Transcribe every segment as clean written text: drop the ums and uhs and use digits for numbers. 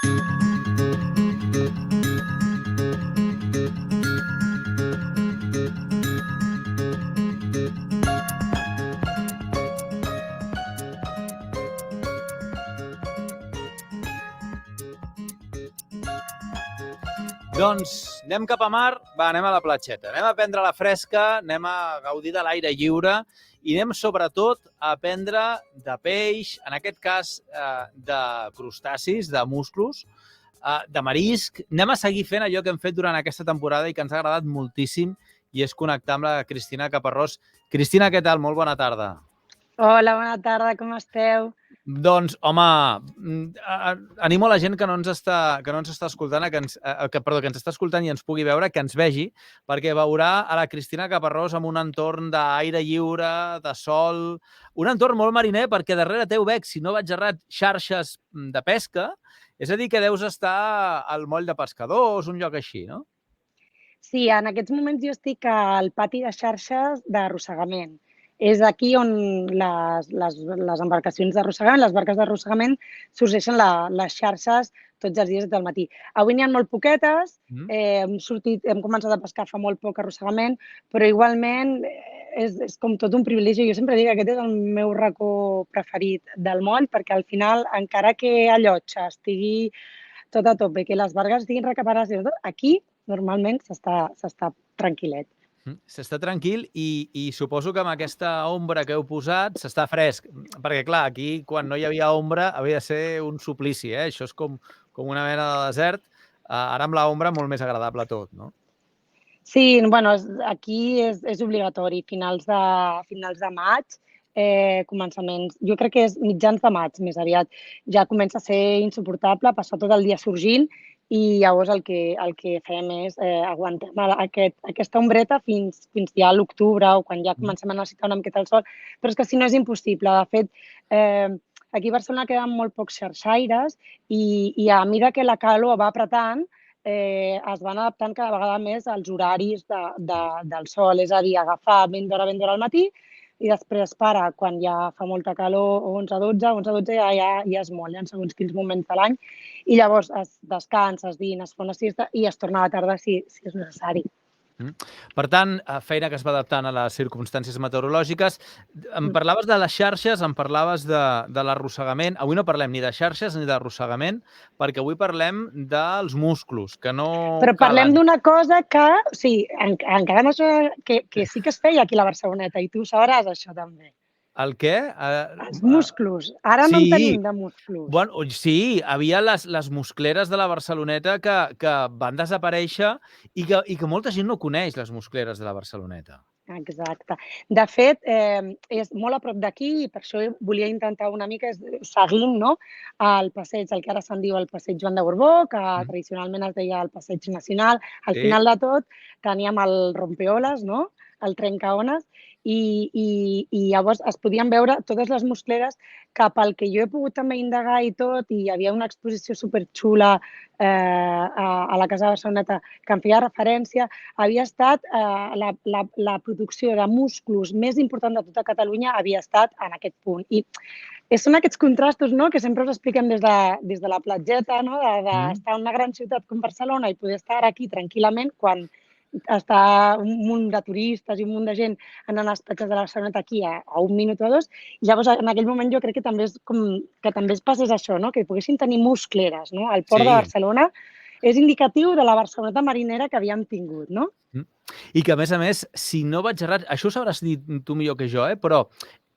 Doncs anem cap a mar, anem a la platgeta. Anem a prendre la fresca, anem a gaudir de l'aire lliure i anem sobretot a aprendre de peix, en aquest cas de crustacis, de musclos, de marisc. Anem a seguir fent allò que hem fet durant aquesta temporada i que ens ha agradat moltíssim i és connectar amb la Cristina Caparrós. Cristina, què tal? Molt bona tarda. Hola, bona tarda, com esteu? Doncs, home, animo a la gent que no ens està escoltant, que ens està escoltant i ens pugui veure, que ens vegi, perquè veurà a la Cristina Caparrós amb un entorn d'aire lliure, de sol, un entorn molt mariner, perquè darrere teu veig, si no vaig errat, xarxes de pesca, és a dir, que deus estar al moll de pescadors, un lloc així, no? Sí, en aquests moments jo estic al pati de xarxes d'arrossegament. És aquí on les embarcacions d'arrossegament, les barques d'arrossegament, sorgeixen les xarxes tots els dies del matí. Avui n'hi ha molt poquetes, hem començat a pescar fa molt poc arrossegament, però igualment és com tot un privilegi. Jo sempre dic que aquest és el meu racó preferit del moll, perquè al final, encara que a Llotja estigui tot a tope, que les barques estiguin recaparades, aquí normalment s'està tranquil·let. S'està tranquil i suposo que amb aquesta ombra que heu posat s'està fresc, perquè clar, aquí quan no hi havia ombra havia de ser un suplici, això és com una mena de desert, ara amb l'ombra molt més agradable tot, no? Sí, bueno, aquí és obligatori, finals de maig, començaments, jo crec que és mitjans de maig més aviat, ja comença a ser insuportable, passar tot el dia sorgint i llavors el que fem és aguantar aquesta ombreta fins ja a l'octubre o quan ja comencem a necessitar una miqueta el sol, però és que si no és impossible. De fet, aquí a Barcelona queden molt pocs xarxaires i a mesura que la calor va apretant, es van adaptant cada vegada més als horaris del sol, és a dir, agafar ben d'hora al matí i després para quan ja fa molta calor, 11-12 ja es mollen segons quins moments de l'any i llavors es descansa, es dina, es fa una siesta i es torna a la tarda si és necessari. Per tant, feina que es va adaptant a les circumstàncies meteorològiques. Em parlaves de les xarxes, em parlaves de l'arrossegament. Avui no parlem ni de xarxes ni d'arrossegament, perquè avui parlem dels musclos, que no Però parlem d'una cosa que, sí, encara no sé, que sí que es feia aquí a la Barceloneta i tu sabràs això també. El què? Els musclos. Ara no en tenim de musclos. Bueno, sí, havia les muscleres de la Barceloneta que van desaparèixer i que molta gent no coneix, les muscleres de la Barceloneta. Exacte. De fet, és molt a prop d'aquí i per això volia intentar una mica seguint el passeig, el que ara se'n diu el passeig Joan de Borbó, que tradicionalment es deia el passeig nacional. Al final de tot teníem el rompeoles, el trencaones, i llavors es podien veure totes les muscleres que pel que jo he pogut també indagar i tot, i hi havia una exposició superxula a la Casa de Barceloneta que em feia referència, havia estat la producció de musclos més important de tota Catalunya havia estat en aquest punt. I són aquests contrastos que sempre us expliquem des de la platgeta, d'estar en una gran ciutat com Barcelona i poder estar aquí tranquil·lament quan està un munt de turistes i un munt de gent anant a les platges de la Barceloneta aquí a un minut o dos. I llavors, en aquell moment, jo crec que també es passés això, que poguessin tenir muscleres. El port de Barcelona és indicatiu de la Barceloneta marinera que havíem tingut, no? I que, a més, si no vaig errat, això ho sabràs dir tu millor que jo, però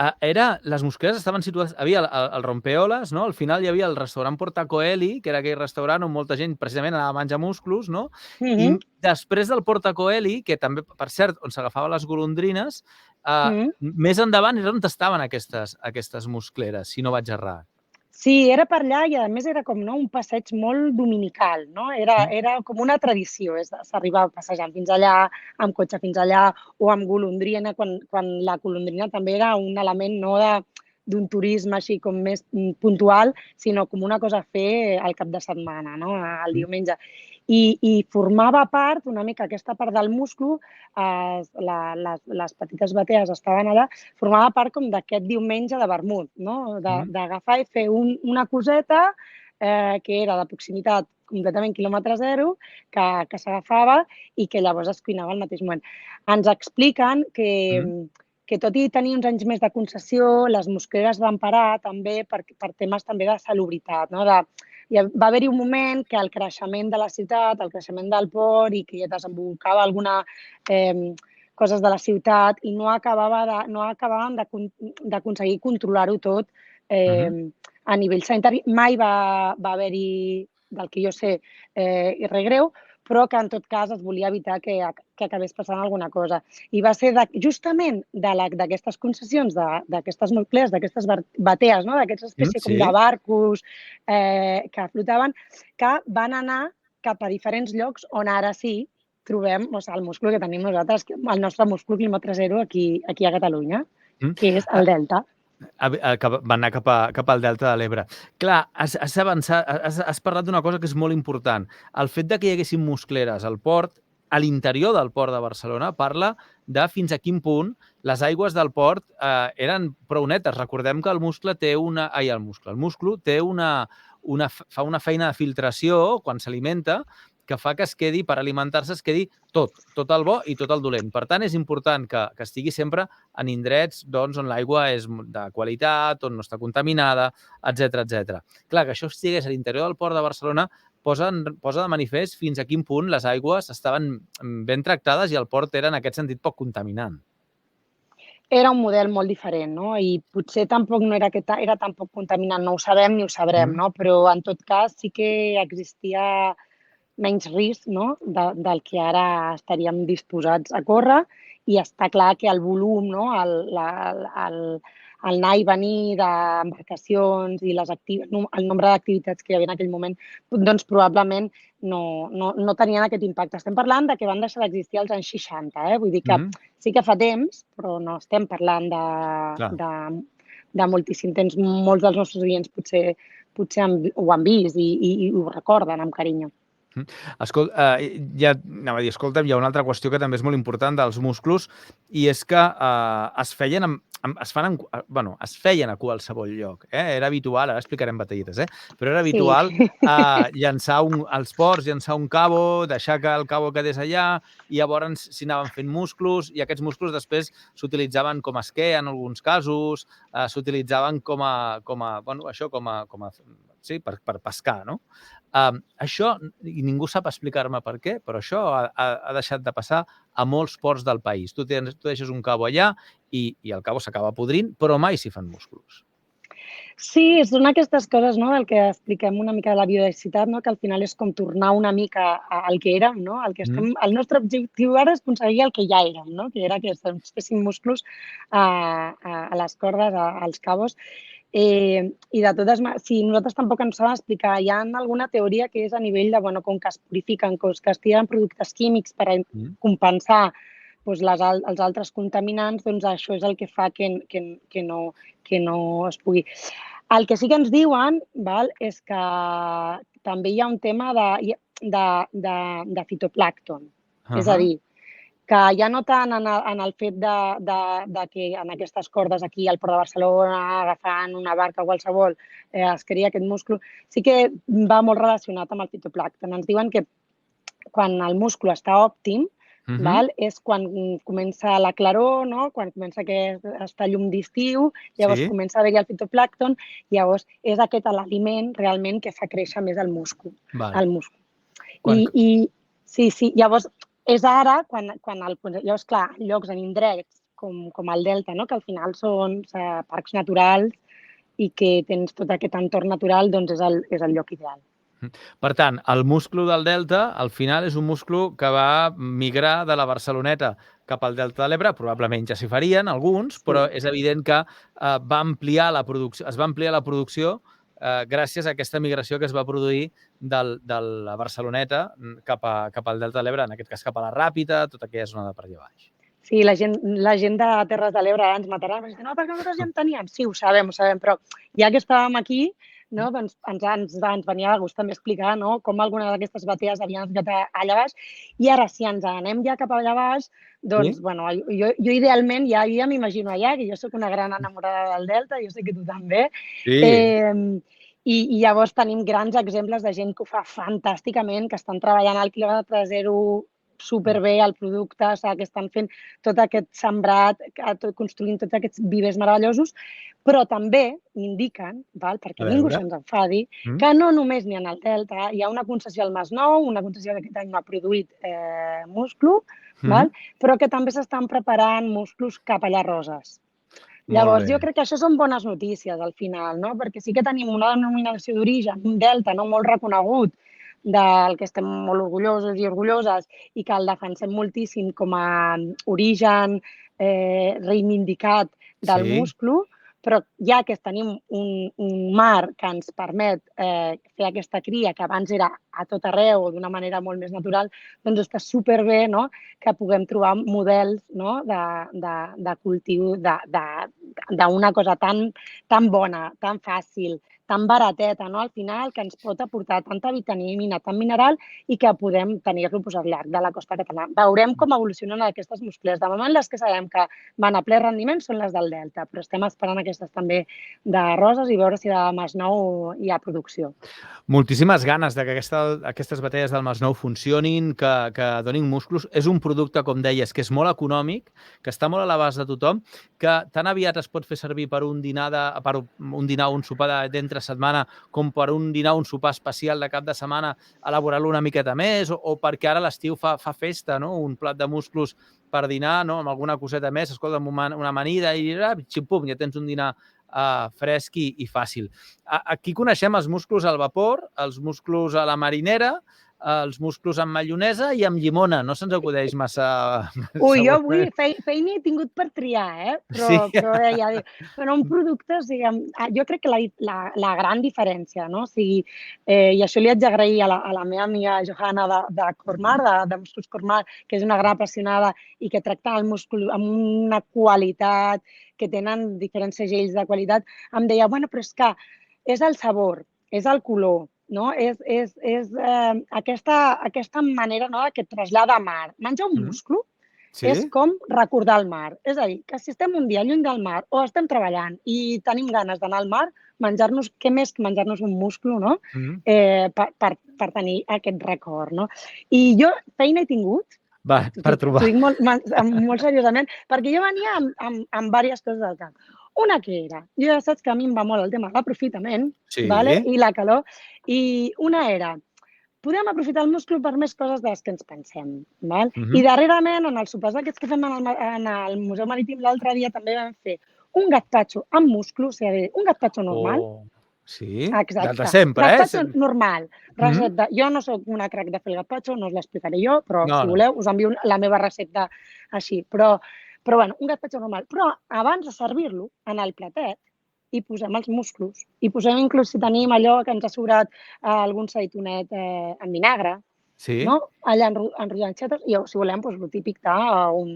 les muscleres estaven situades... Havia el rompeoles, al final hi havia el restaurant Portacoeli, que era aquell restaurant on molta gent precisament anava a menjar musclos, i després del Portacoeli, que també, per cert, on s'agafaven les golondrines, més endavant era on estaven aquestes muscleres, si no vaig errat. Sí, era per allà i a més era com un passeig molt dominical, era com una tradició, s'arribava passejant fins allà, amb cotxe fins allà o amb golondrina, quan la golondrina també era un element no d'un turisme així com més puntual, sinó com una cosa a fer al cap de setmana, el diumenge. I formava part, una mica aquesta part del musclo, les petites batees estaven allà, formava part com d'aquest diumenge de vermut, d'agafar i fer una coseta que era de proximitat completament quilòmetre zero, que s'agafava i que llavors es cuinava al mateix moment. Ens expliquen que tot i tenir uns anys més de concessió, les mosqueres van parar també per temes també de salubritat, no? Va haver-hi un moment que el creixement de la ciutat, el creixement del port i que desembocava alguna coses de la ciutat i no acabaven d'aconseguir controlar-ho tot a nivell sanitari. Mai va haver-hi, del que jo sé, res greu, però que en tot cas es volia evitar que acabés passant alguna cosa. I va ser justament d'aquestes concessions, d'aquestes nuclears, d'aquestes batees, d'aquesta espècie com de barcos que flotaven, que van anar cap a diferents llocs on ara sí trobem el múscul que tenim nosaltres, el nostre múscul quilòmetre zero aquí a Catalunya, que és el delta. Van anar cap al delta de l'Ebre. Clar, has parlat d'una cosa que és molt important. El fet de que hi haguessin muscleres al port, a l'interior del port de Barcelona, parla de fins a quin punt les aigües del port eren prou netes. Recordem que el musclo té fa una feina de filtració quan s'alimenta que fa que es quedi, per alimentar-se, es quedi tot el bo i tot el dolent. Per tant, és important que estigui sempre en indrets on l'aigua és de qualitat, on no està contaminada, etc. Clar, que això estigués a l'interior del port de Barcelona posa de manifest fins a quin punt les aigües estaven ben tractades i el port era, en aquest sentit, poc contaminant. Era un model molt diferent, no? I potser tampoc no era tan poc contaminant, no ho sabem ni ho sabrem, no? Però en tot cas sí que existia menys risc del que ara estaríem disposats a córrer i està clar que el volum, el anar i venir d'embarcacions i el nombre d'activitats que hi havia en aquell moment, doncs probablement no tenien aquest impacte. Estem parlant de que van deixar d'existir als anys 60, vull dir que sí que fa temps, però no estem parlant de moltíssim temps. Molts dels nostres oients potser ho han vist i ho recorden amb carinyo. Escolta, escolta'm, hi ha una altra qüestió que també és molt important dels musclos i és que es feien a qualsevol lloc. Era habitual, ara explicarem batallites, però era habitual llançar als ports, llançar un cabo, deixar que el cabo quedés allà i llavors s'hi anaven fent musclos i aquests musclos després s'utilitzaven com a esquer en alguns casos, s'utilitzaven per pescar, no? Això, i ningú sap explicar-me per què, però això ha deixat de passar a molts ports del país. Tu deixes un cabo allà i el cabo s'acaba podrint, però mai s'hi fan músculs. Sí, són aquestes coses del que expliquem una mica de la biodiversitat, que al final és com tornar una mica al que érem. El nostre objectiu ara és aconseguir el que ja érem, que era que ens fessin músculs a les cordes, als cabos. I de totes maneres, nosaltres tampoc ens saben explicar. Hi ha alguna teoria que és a nivell de, com que es purifiquen, que es tiren productes químics per compensar els altres contaminants, doncs això és el que fa que no es pugui. El que sí que ens diuen és que també hi ha un tema de fitoplàncton. És a dir, que ja no tant en el fet de que en aquestes cordes aquí al Port de Barcelona, agafant una barca qualsevol, es crea aquest musclo, sí que va molt relacionat amb el fitoplàncton. Ens diuen que quan el musclo està òptim, és quan comença la claror, quan comença aquesta llum d'estiu, llavors comença a haver-hi el fitoplàncton, llavors és aquest l'aliment realment que fa créixer més el múscul. Sí, llavors és ara quan llavors, clar, llocs en indrets com el delta, que al final són parcs naturals i que tens tot aquest entorn natural, doncs és el lloc ideal. Per tant, el múscul del delta, al final, és un múscul que va migrar de la Barceloneta cap al delta de l'Ebre, probablement ja s'hi farien alguns, però és evident que es va ampliar la producció gràcies a aquesta migració que es va produir de la Barceloneta cap al delta de l'Ebre, en aquest cas cap a la Ràpita, tota aquella zona de per allà baix. Sí, la gent de Terres de l'Ebre ens matarà, perquè no, perquè nosaltres ja en teníem. Sí, ho sabem, però ja que estàvem aquí, doncs ens venia de gust també explicar com alguna d'aquestes batees havien arribat allà baix i ara, si ens anem ja cap allà baix, doncs, jo idealment ja m'imagino allà, que jo soc una gran enamorada del delta, jo sé que tu també, I llavors tenim grans exemples de gent que ho fa fantàsticament, que estan treballant al quilòmetre zero superbé el producte, o sigui, que estan fent tot aquest sembrat, construint tots aquests vivers meravellosos, però també m'indiquen, perquè ningú se'ns enfadi, que no només n'hi ha al Delta, hi ha una concessió al Masnou, una concessió que aquest any no ha produït musclo, però que també s'estan preparant musclos cap allà a Roses. Llavors, jo crec que això són bones notícies al final, no? Perquè sí que tenim una denominació d'origen, un delta no molt reconegut, del que estem molt orgullosos i orgulloses i que el defensem moltíssim com a origen reivindicat del musclo, però ja que tenim un mar que ens permet fer aquesta cria, que abans era a tot arreu o d'una manera molt més natural, doncs està superbé que puguem trobar models de cultiu d'una cosa tan bona, tan fàcil, tan barateta, al final, que ens pot aportar tanta vitamina, tant mineral, i que podem tenir-lo al llarg de la costa catalana. Veurem com evolucionen aquestes muscles. De moment, les que sabem que van a ple rendiment són les del Delta, però estem esperant aquestes també de Roses i veure si de Masnou hi ha producció. Moltíssimes ganes que aquestes batalles del Masnou funcionin, que donin músculs. És un producte, com deies, que és molt econòmic, que està molt a l'abast de tothom, que tan aviat es pot fer servir per un dinar o un sopar d'entre setmana com per un dinar o un sopar especial de cap de setmana, elaborar-lo una miqueta més, o perquè ara l'estiu fa festa, un plat de musclos per dinar, amb alguna coseta més, escolta, amb una amanida i xim-pum, ja tens un dinar fresc i fàcil. Aquí coneixem els musclos al vapor, els musclos a la marinera, els musclos amb maionesa i amb llimona. No se'ns acudeix massa... Ui, jo avui feina he tingut per triar, però ja dic, però un producte, jo crec que la gran diferència, i això li haig d'agrair a la meva amiga Johanna de Cormar, de Musclos Cormar, que és una gran apassionada i que tracta el múscul amb una qualitat, que tenen diferents segells de qualitat, em deia, bueno, però és que és el sabor, és el color, és aquesta manera que et trasllada a mar. Menjar un musclo és com recordar el mar. És a dir, que si estem un dia lluny del mar o estem treballant i tenim ganes d'anar al mar, què més que menjar-nos un musclo, per tenir aquest record. I jo feina he tingut, per trobar. T'ho dic molt seriosament, perquè jo venia amb diverses coses al cap. Una que era, jo ja saps que a mi em va molt el tema de l'aprofitament i la calor, i una era, podem aprofitar el musclo per més coses de les que ens pensem. I darrerament, en els sopars aquests que fem en el Museu Marítim l'altre dia, també vam fer un gazpacho amb musclo, o sigui, un gazpacho normal. Sí? Exacte. De sempre, Gazpacho normal. Recepta. Jo no soc una crac de fer el gazpacho, no us l'explicaré jo, però si voleu us envio la meva recepta així. Però bueno, un gazpacho normal. Però abans de servir-lo en el platet, hi posem els musclos. Hi posem inclús si tenim allò que ens ha sobrat algun saitonet en vinagre, allà enrotllant-xetes, i si volem, el típic d'un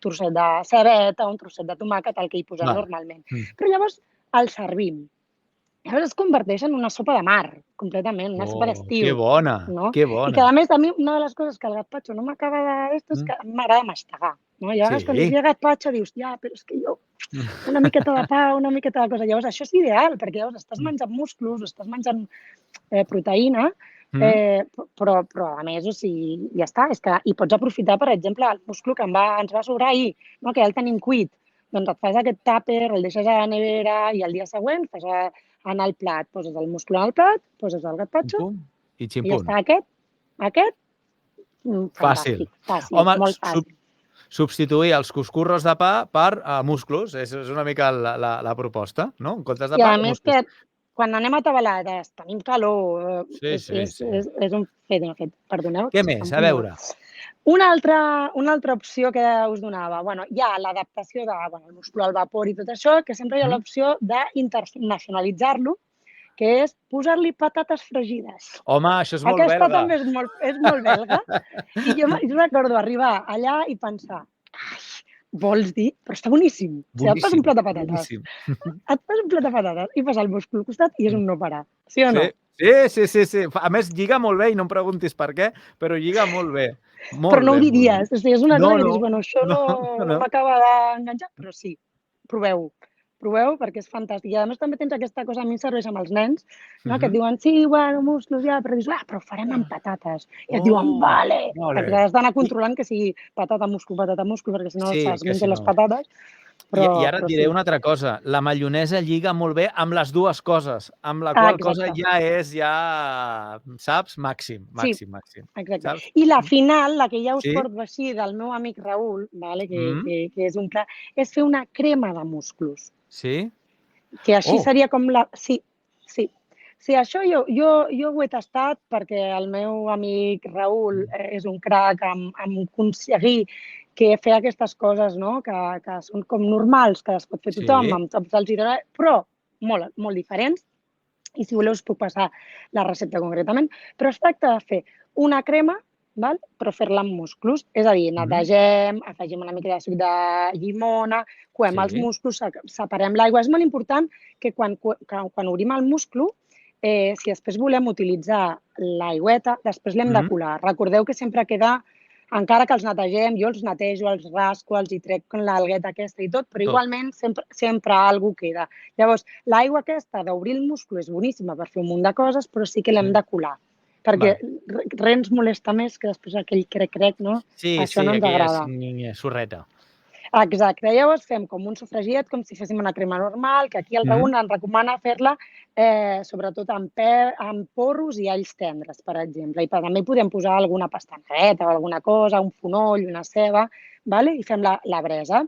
trosset de cebeta, un trosset de tomàquet, el que hi posem normalment. Però llavors el servim. Llavors es converteix en una sopa de mar, completament, una sopa d'estiu. Que bona, que bona. I que, a més, a mi una de les coses que el gazpacho no m'acaba d'esto és que m'agrada mastegar. I a vegades quan dius gazpacho dius, ja, però és que jo, una miqueta de pa, una miqueta de cosa. Llavors això és ideal, perquè llavors estàs menjant musclos, estàs menjant proteïna, però a més, ja està. I pots aprofitar, per exemple, el musclo que ens va sobrar ahir, que ja el tenim cuit. Doncs et fas aquest tàper, el deixes a la nevera i el dia següent fas en el plat, poses el musclo en el plat, poses el gazpacho i ja està. Aquest, fàcil. Home, molt fàcil. Substituir els cuscurros de pa per musclos, és una mica la proposta, no? En comptes de pa, I a més que quan anem a tabalades, tenim calor, és un fet. Perdoneu. Què més? A veure. Una altra opció que us donava, hi ha l'adaptació del musclo al vapor i tot això, que sempre hi ha l'opció d'internacionalitzar-lo, que és posar-li patates fregides. Home, això és molt belga. Aquesta també és molt belga. I jo recordo arribar allà i pensar, vols dir? Però està boníssim. Si et fas un plat de patates, i fas el musclo al costat i és un no parar. Sí o no? Sí. A més, lliga molt bé, i no em preguntis per què, però lliga molt bé. Però no ho diries. És una cosa que dius, això no m'acaba d'enganxar, però sí, proveu-ho. proveu perquè és fantàstic. I a més també tens aquesta cosa, a mi em serveix amb els nens, no? Que et diuen, sí, bueno, musclos ja, però dius, però ho farem amb patates. I et diuen, vale, perquè has d'anar controlant que sigui patata, múscul, perquè si no se'ls mengen les patates. I ara et diré una altra cosa. La maionesa lliga molt bé amb les dues coses, amb la qual cosa ja és, saps, màxim. Exacte. I la final, la que ja us porto així del meu amic Raül, que és un clar, és fer una crema de musclos. Sí? Que així seria com la... Sí. Sí, això jo ho he tastat perquè el meu amic Raül és un crac en aconseguir que fer aquestes coses, no? Que són com normals, que les pot fer tothom, amb tots els hidrolats, però molt diferents. I si voleu us puc passar la recepta concretament. Però es tracta de fer una crema, però fer-la amb musclos. És a dir, netegem, afegim una mica de suc de llimona, coem els musclos, separem l'aigua. És molt important que quan obrim el musclo, si després volem utilitzar l'aigüeta, després l'hem de colar. Recordeu que sempre queda, encara que els netegem, jo els netejo, els rasco, els hi trec l'algueta aquesta i tot, però igualment sempre alguna queda. Llavors, l'aigua aquesta d'obrir el musclo és boníssima per fer un munt de coses, però sí que l'hem de colar, perquè res ens molesta més que després aquell crec-crec, no? Això no ens agrada. Sí, sorreta. Exacte. Llavors fem com un sofregiat, com si féssim una crema normal, que aquí el Raül ens recomana fer-la sobretot amb porros i alls tendres, per exemple. I també podem posar alguna pastaneta o alguna cosa, un fonoll, una ceba, i fem la bresa.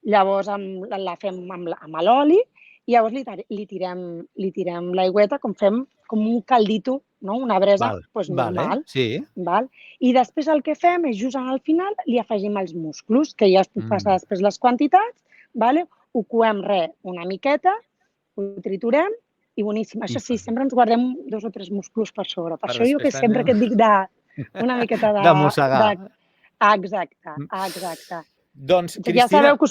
Llavors la fem amb l'oli i llavors li tirem l'aigüeta com fem com un caldito, una bresa normal. I després el que fem és just al final li afegim els musclos, que ja es puc passar després les quantitats, ho coem una miqueta, ho triturem i boníssim. Això sí, sempre ens guardem 2 o 3 musclos per sobre. Per això jo que sempre que et dic una miqueta de mossegar. Exacte. Doncs, Cristina... Ja sabeu que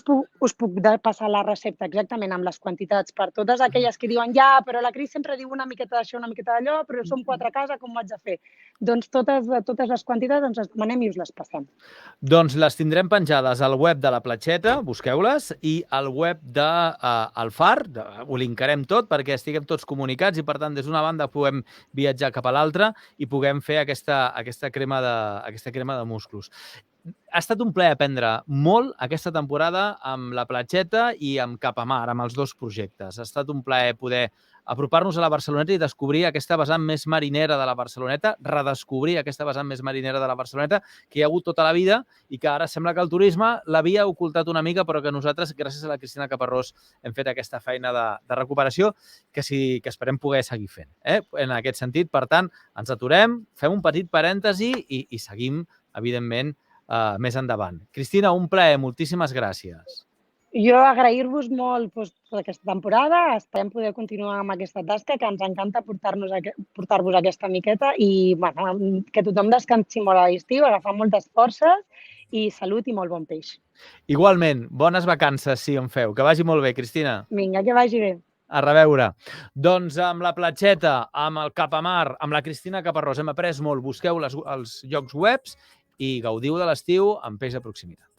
us puc passar la recepta exactament amb les quantitats per totes aquelles que diuen però la Cris sempre diu una miqueta d'això, una miqueta d'allò, però som 4 a casa, com ho haig de fer? Doncs totes les quantitats ens les demanem i us les passem. Doncs les tindrem penjades al web de la Platxeta, busqueu-les, i al web del Far, ho linkarem tot perquè estiguem tots comunicats i, per tant, des d'una banda puguem viatjar cap a l'altra i puguem fer aquesta crema de musclos. Ha estat un plaer aprendre molt aquesta temporada amb la Platxeta i amb Capamar, amb els 2 projectes. Ha estat un plaer poder apropar-nos a la Barceloneta i descobrir aquesta vessant més marinera de la Barceloneta, redescobrir aquesta vessant més marinera de la Barceloneta que hi ha hagut tota la vida i que ara sembla que el turisme l'havia ocultat una mica, però que nosaltres, gràcies a la Cristina Caparrós, hem fet aquesta feina de recuperació que esperem poder seguir fent. En aquest sentit, per tant, ens aturem, fem un petit parèntesi i seguim, evidentment, més endavant. Cristina, un plaer, moltíssimes gràcies. Jo agrair-vos molt per aquesta temporada, esperem poder continuar amb aquesta tasca, que ens encanta portar-vos aquesta miqueta i que tothom descansi molt a l'estiu, agafar moltes forces i salut i molt bon peix. Igualment, bones vacances, si en feu. Que vagi molt bé, Cristina. Vinga, que vagi bé. A reveure. Doncs amb la Platxeta, amb el Capamar, amb la Cristina Caparrós hem après molt. Busqueu els llocs webs i gaudiu de l'estiu amb peix de proximitat.